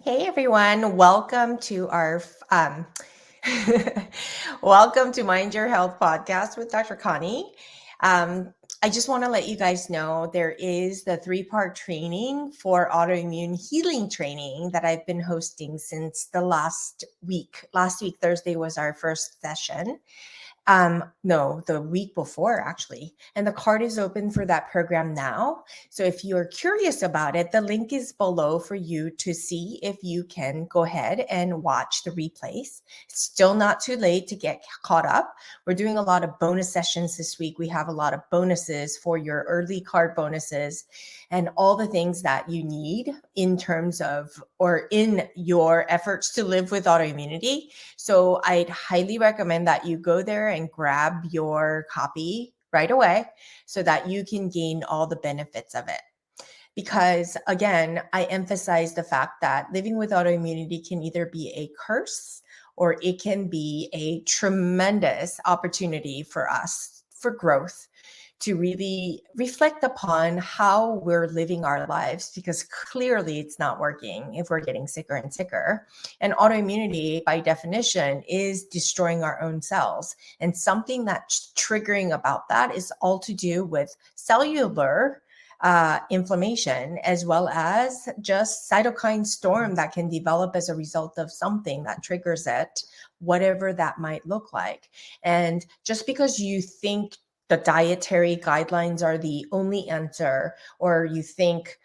Hey everyone, welcome to our welcome to Mind Your Health podcast with Dr. Connie. I just want to let you guys know there is the 3-part training for autoimmune healing training that I've been hosting since the last week. Last week, Thursday, was our first session. No, the week before actually. And the card is open for that program now. So if you're curious about it, the link is below for you to see if you can go ahead and watch the replays. It's still not too late to get caught up. We're doing a lot of bonus sessions this week. We have a lot of bonuses for your early card bonuses and all the things that you need in terms of or in your efforts to live with autoimmunity. So I'd highly recommend that you go there and grab your copy right away so that you can gain all the benefits of it. Because again, I emphasize the fact that living with autoimmunity can either be a curse or it can be a tremendous opportunity for us for growth, to really reflect upon how we're living our lives, because clearly it's not working if we're getting sicker and sicker. And autoimmunity, by definition, is destroying our own cells. And something that's triggering about that is all to do with cellular inflammation, as well as just cytokine storm that can develop as a result of something that triggers it, whatever that might look like. And just because you think the dietary guidelines are the only answer, or you think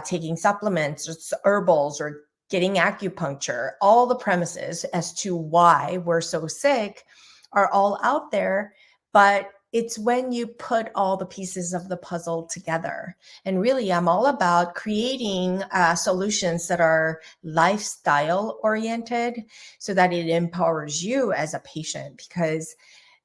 taking supplements or herbals or getting acupuncture, all the premises as to why we're so sick are all out there. But it's when you put all the pieces of the puzzle together. And really, I'm all about creating solutions that are lifestyle oriented so that it empowers you as a patient. Because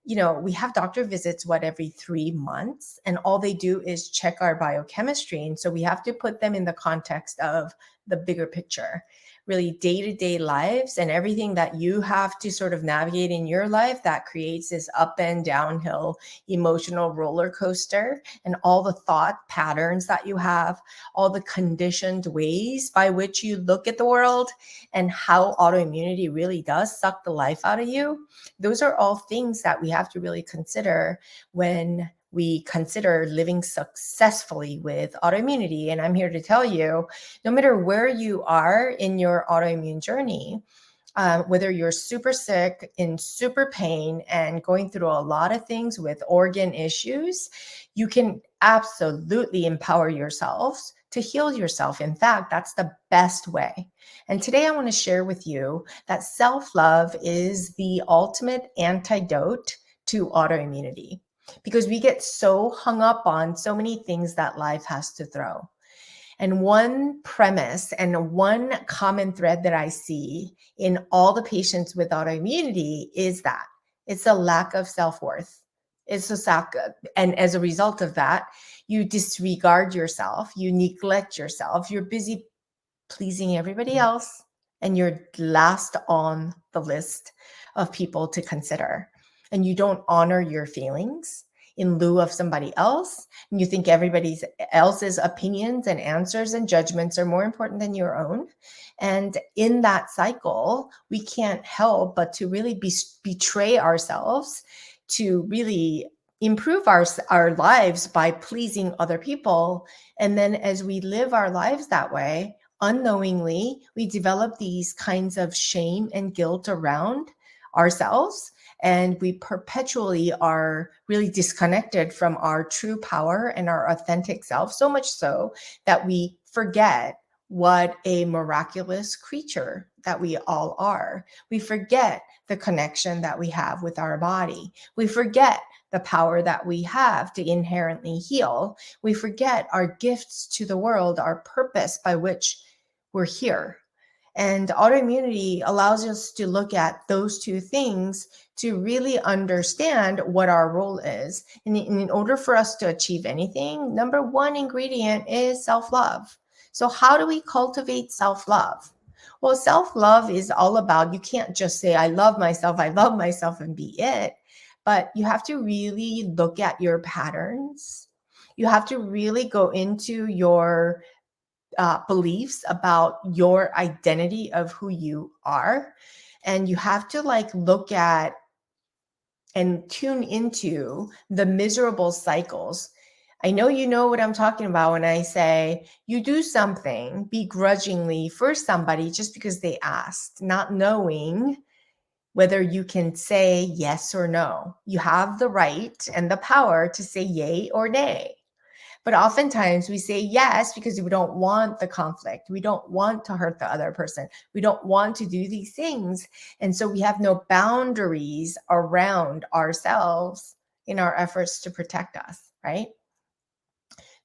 we have doctor visits, every 3 months, and all they do is check our biochemistry. And so we have to put them in the context of the bigger picture, really day-to-day lives and everything that you have to sort of navigate in your life that creates this up and downhill emotional roller coaster, and all the thought patterns that you have, all the conditioned ways by which you look at the world, and how autoimmunity really does suck the life out of you. Those are all things that we have to really consider when we consider living successfully with autoimmunity. And I'm here to tell you, no matter where you are in your autoimmune journey, whether you're super sick, in super pain, and going through a lot of things with organ issues, you can absolutely empower yourselves to heal yourself. In fact, that's the best way. And today I want to share with you that self-love is the ultimate antidote to autoimmunity, because we get so hung up on so many things that life has to throw. And one premise and one common thread that I see in all the patients with autoimmunity is that it's a lack of self-worth. It's a lack, and as a result of that, you disregard yourself, you neglect yourself, you're busy pleasing everybody else, and you're last on the list of people to consider. And you don't honor your feelings in lieu of somebody else. And you think everybody else's opinions and answers and judgments are more important than your own. And in that cycle, we can't help but to really betray ourselves to really improve our lives by pleasing other people. And then as we live our lives that way, unknowingly, we develop these kinds of shame and guilt around ourselves. And we perpetually are really disconnected from our true power and our authentic self, so much so that we forget what a miraculous creature that we all are. We forget the connection that we have with our body. We forget the power that we have to inherently heal. We forget our gifts to the world, our purpose by which we're here. And autoimmunity allows us to look at those two things to really understand what our role is. And in order for us to achieve anything, number one ingredient is self-love. So how do we cultivate self-love? Well, self-love is all about, you can't just say, I love myself, and be it. But you have to really look at your patterns. You have to really go into your beliefs about your identity of who you are. And you have to like look at and tune into the miserable cycles. I know you know what I'm talking about when I say you do something begrudgingly for somebody just because they asked, not knowing whether you can say yes or no. You have the right and the power to say yay or nay. But oftentimes we say yes because we don't want the conflict. We don't want to hurt the other person. We don't want to do these things. And so we have no boundaries around ourselves in our efforts to protect us, right?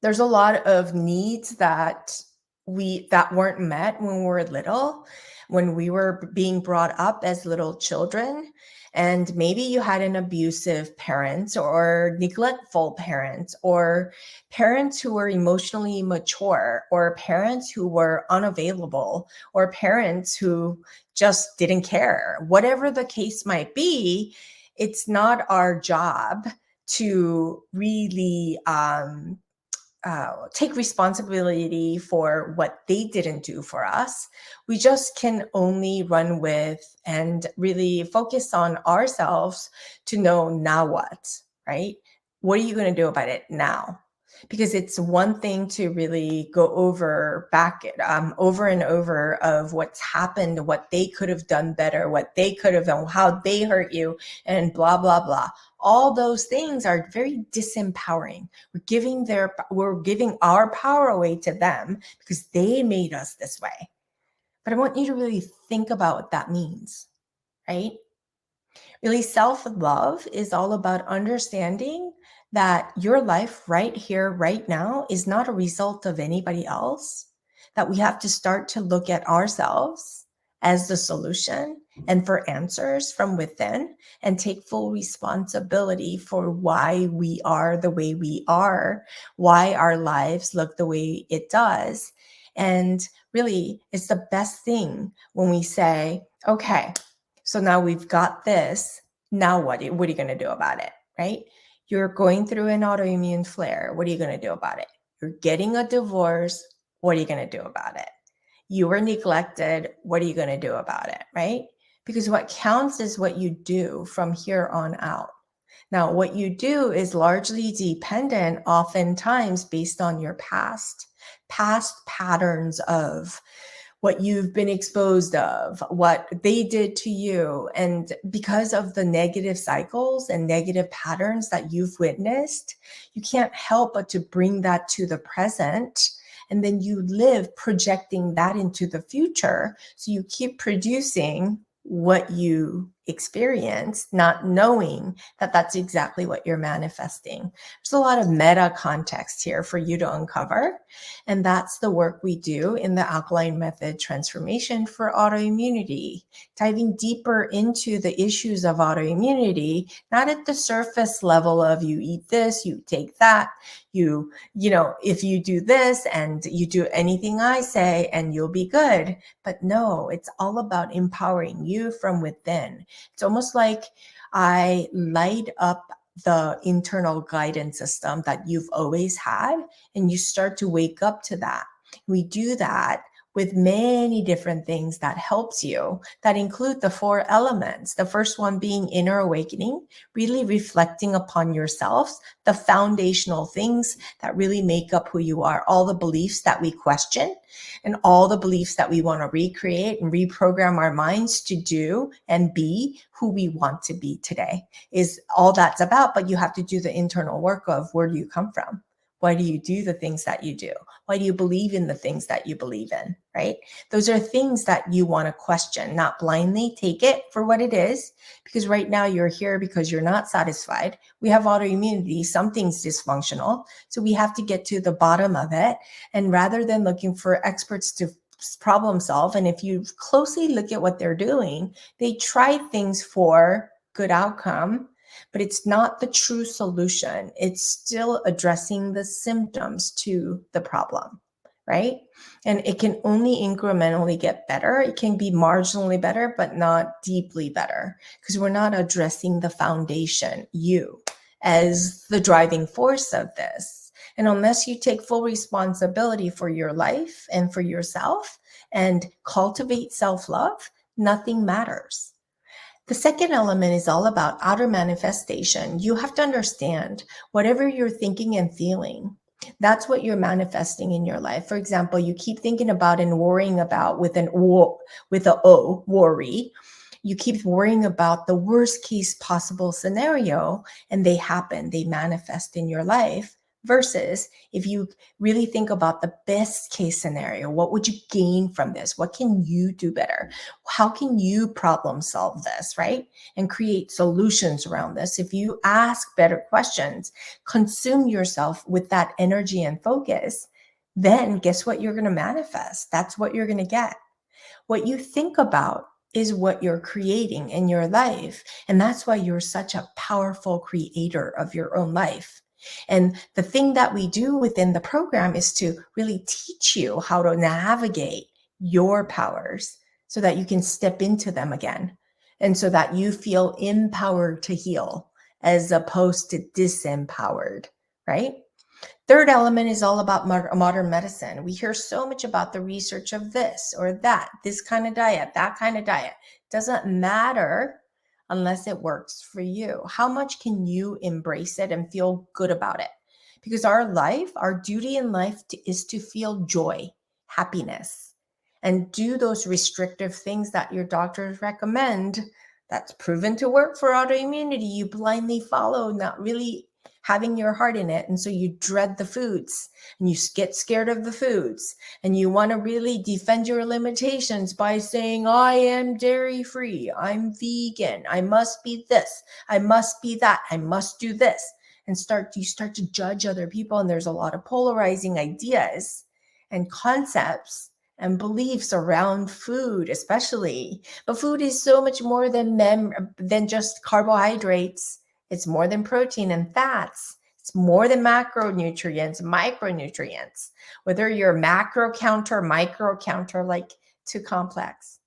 There's a lot of needs that weren't met when we were little, when we were being brought up as little children. And maybe you had an abusive parent or neglectful parents or parents who were emotionally immature or parents who were unavailable or parents who just didn't care. Whatever the case might be, it's not our job to really take responsibility for what they didn't do for us. We just can only run with and really focus on ourselves to know now what, right? What are you going to do about it now? Because it's one thing to really go over over and over of what's happened, what they could have done better, what they could have done, how they hurt you, and blah, blah, blah. All those things are very disempowering. We're giving our power away to them because they made us this way. But I want you to really think about what that means, right? Really, self-love is all about understanding that your life right here, right now, is not a result of anybody else, that we have to start to look at ourselves as the solution and for answers from within and take full responsibility for why we are the way we are, why our lives look the way it does. And really, it's the best thing when we say, okay, so now we've got this. Now what are you going to do about it, right? You're going through an autoimmune flare. What are you going to do about it? You're getting a divorce. What are you going to do about it? You were neglected. What are you going to do about it, right? Because what counts is what you do from here on out. Now, what you do is largely dependent, oftentimes based on your past patterns of what you've been exposed of, what they did to you. And because of the negative cycles and negative patterns that you've witnessed, you can't help but to bring that to the present. And then you live projecting that into the future. So you keep producing what you experience, not knowing that that's exactly what you're manifesting. There's a lot of meta context here for you to uncover. And that's the work we do in the alkaline method transformation for autoimmunity, diving deeper into the issues of autoimmunity, not at the surface level of you eat this, you take that, if you do this and you do anything I say and you'll be good. But no, it's all about empowering you from within. It's almost like I light up the internal guidance system that you've always had, and you start to wake up to that. We do that with many different things that helps you, that include the 4 elements. The first one being inner awakening, really reflecting upon yourselves, the foundational things that really make up who you are, all the beliefs that we question and all the beliefs that we want to recreate and reprogram our minds to do and be who we want to be today is all that's about. But you have to do the internal work of where do you come from? Why do you do the things that you do? Why do you believe in the things that you believe in, right? Those are things that you want to question, not blindly take it for what it is, because right now you're here because you're not satisfied. We have autoimmunity, something's dysfunctional. So we have to get to the bottom of it. And rather than looking for experts to problem solve, and if you closely look at what they're doing, they try things for good outcome, but it's not the true solution. It's still addressing the symptoms to the problem, right? And it can only incrementally get better. It can be marginally better, but not deeply better, because we're not addressing the foundation, you, as the driving force of this. And unless you take full responsibility for your life and for yourself and cultivate self-love, nothing matters. The second element is all about outer manifestation. You have to understand whatever you're thinking and feeling, that's what you're manifesting in your life. For example, you keep thinking about and worrying about with an O, worry. You keep worrying about the worst case possible scenario, and they happen, they manifest in your life. Versus if you really think about the best case scenario, what would you gain from this? What can you do better? How can you problem solve this, right? And create solutions around this. If you ask better questions, consume yourself with that energy and focus, then guess what you're going to manifest? That's what you're going to get. What you think about is what you're creating in your life. And that's why you're such a powerful creator of your own life. And the thing that we do within the program is to really teach you how to navigate your powers so that you can step into them again. And so that you feel empowered to heal as opposed to disempowered, right? Third element is all about modern medicine. We hear so much about the research of this or that, this kind of diet, that kind of diet. Doesn't matter unless it works for you. How much can you embrace it and feel good about it? Because our life, our duty in life is to feel joy, happiness, and do those restrictive things that your doctors recommend. That's proven to work for autoimmunity. You blindly follow, not really having your heart in it. And so you dread the foods and you get scared of the foods and you want to really defend your limitations by saying, I am dairy free. I'm vegan. I must be this. I must be that. I must do this. And you start to judge other people. And there's a lot of polarizing ideas and concepts and beliefs around food, especially. But food is so much more than just carbohydrates. It's more than protein and fats. It's more than macronutrients, micronutrients. Whether you're macro counter, micro counter, like too complex.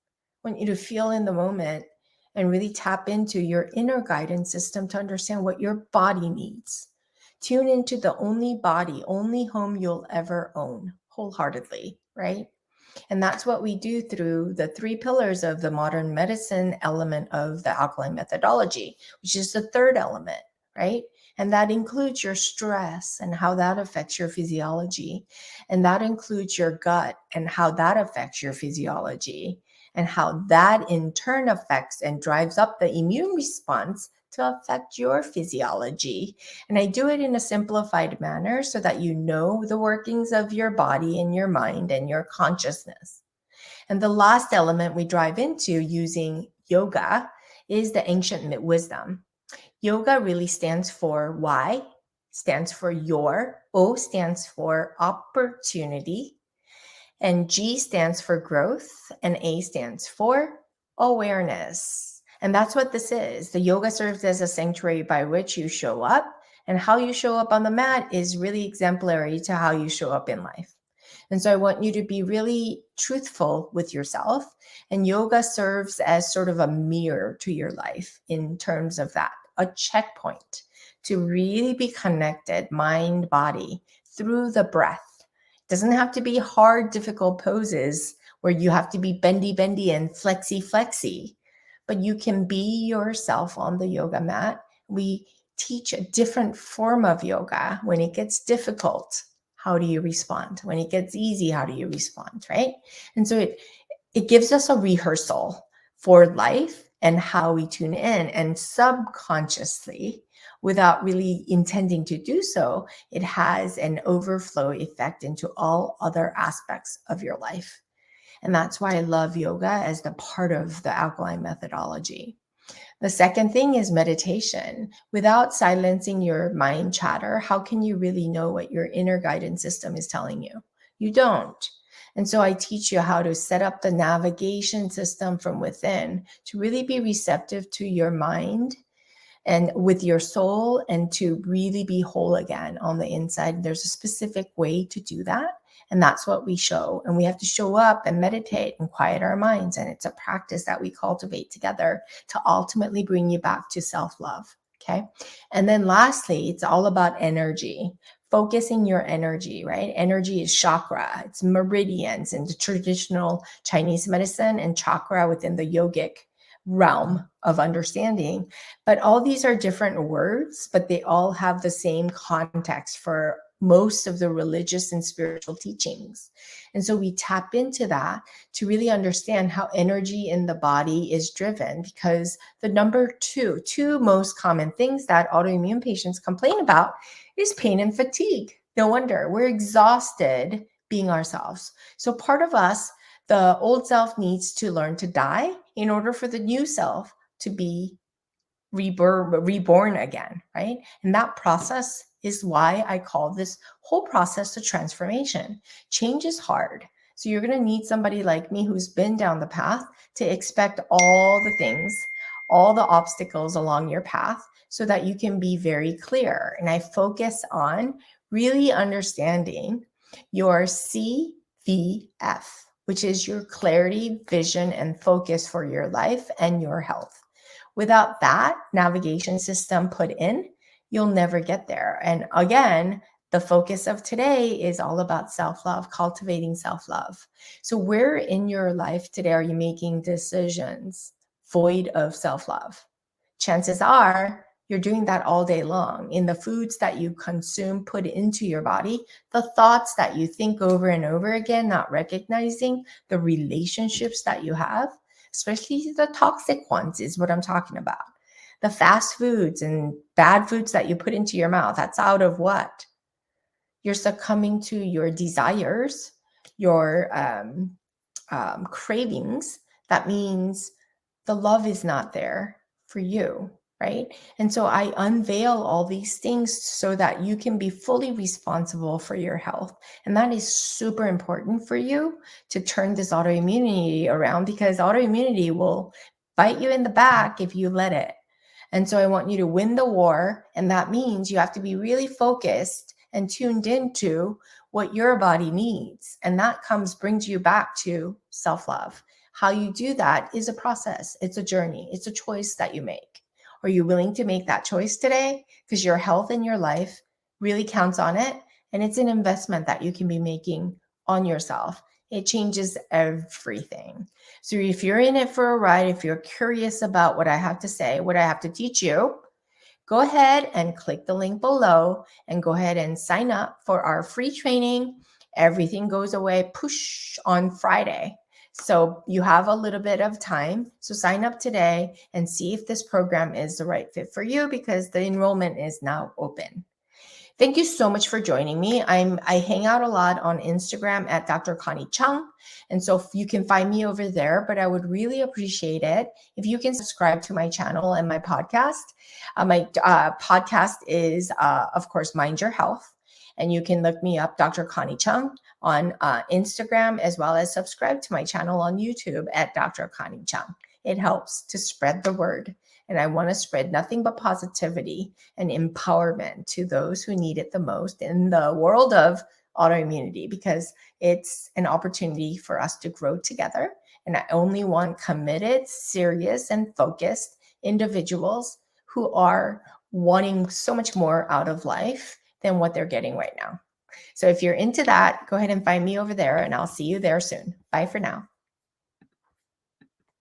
I want you to feel in the moment and really tap into your inner guidance system to understand what your body needs. Tune into the only body, only home you'll ever own wholeheartedly, right? And that's what we do through the 3 pillars of the modern medicine element of the alkaline methodology, which is the third element, right? And that includes your stress and how that affects your physiology. And that includes your gut and how that affects your physiology and how that in turn affects and drives up the immune response to affect your physiology. And I do it in a simplified manner so that you know the workings of your body and your mind and your consciousness. And the last element we drive into using yoga is the ancient wisdom. Yoga really stands for Y, stands for your, O stands for opportunity, and G stands for growth, and A stands for awareness. And that's what this is. The yoga serves as a sanctuary by which you show up, and how you show up on the mat is really exemplary to how you show up in life. And so I want you to be really truthful with yourself. And yoga serves as sort of a mirror to your life in terms of that, a checkpoint to really be connected, mind, body, through the breath. It doesn't have to be hard, difficult poses where you have to be bendy and flexy, but you can be yourself on the yoga mat. We teach a different form of yoga. When it gets difficult, how do you respond? When it gets easy, how do you respond, right? And so it gives us a rehearsal for life and how we tune in, and subconsciously, without really intending to do so, it has an overflow effect into all other aspects of your life. And that's why I love yoga as the part of the alkaline methodology. The second thing is meditation. Without silencing your mind chatter, how can you really know what your inner guidance system is telling you? You don't. And so I teach you how to set up the navigation system from within to really be receptive to your mind and with your soul, and to really be whole again on the inside. There's a specific way to do that. And that's what we show. And we have to show up and meditate and quiet our minds. And it's a practice that we cultivate together to ultimately bring you back to self-love. Okay. And then lastly, it's all about energy. focusing your energy, right? Energy is chakra, it's meridians in the traditional Chinese medicine, and chakra within the yogic realm of understanding. But all these are different words, but they all have the same context for most of the religious and spiritual teachings. And so we tap into that to really understand how energy in the body is driven, because the number two most common things that autoimmune patients complain about is pain and fatigue. No wonder we're exhausted being ourselves. So part of us, the old self, needs to learn to die in order for the new self to be reborn again, right? And that process is why I call this whole process a transformation. Change is hard. So you're going to need somebody like me who's been down the path to expect all the things, all the obstacles along your path, so that you can be very clear. And I focus on really understanding your CVF, which is your clarity, vision, and focus for your life and your health. Without that navigation system put in, you'll never get there. And again, the focus of today is all about self-love, cultivating self-love. So where in your life today are you making decisions void of self-love? Chances are you're doing that all day long in the foods that you consume, put into your body, the thoughts that you think over and over again, not recognizing the relationships that you have, especially the toxic ones is what I'm talking about. The fast foods and bad foods that you put into your mouth, that's out of what? You're succumbing to your desires, your cravings. That means the love is not there for you, right? And so I unveil all these things so that you can be fully responsible for your health. And that is super important for you to turn this autoimmunity around, because autoimmunity will bite you in the back if you let it. And so I want you to win the war. And that means you have to be really focused and tuned into what your body needs. And that brings you back to self-love. How you do that is a process. It's a journey. It's a choice that you make. Are you willing to make that choice today? Because your health and your life really counts on it. And it's an investment that you can be making on yourself. It changes everything. So if you're in it for a ride, if you're curious about what I have to say, what I have to teach you, go ahead and click the link below and go ahead and sign up for our free training. Everything goes away push on Friday. So you have a little bit of time. So sign up today and see if this program is the right fit for you, because the enrollment is now open. Thank you so much for joining me. I hang out a lot on Instagram at Dr. Connie Cheung. And so you can find me over there, but I would really appreciate it if you can subscribe to my channel and my podcast. My podcast is, of course, Mind Your Health. And you can look me up, Dr. Connie Cheung, on Instagram, as well as subscribe to my channel on YouTube at Dr. Connie Cheung. It helps to spread the word. And I want to spread nothing but positivity and empowerment to those who need it the most in the world of autoimmunity, because it's an opportunity for us to grow together. And I only want committed, serious, and focused individuals who are wanting so much more out of life than what they're getting right now. So if you're into that, go ahead and find me over there, and I'll see you there soon. Bye for now.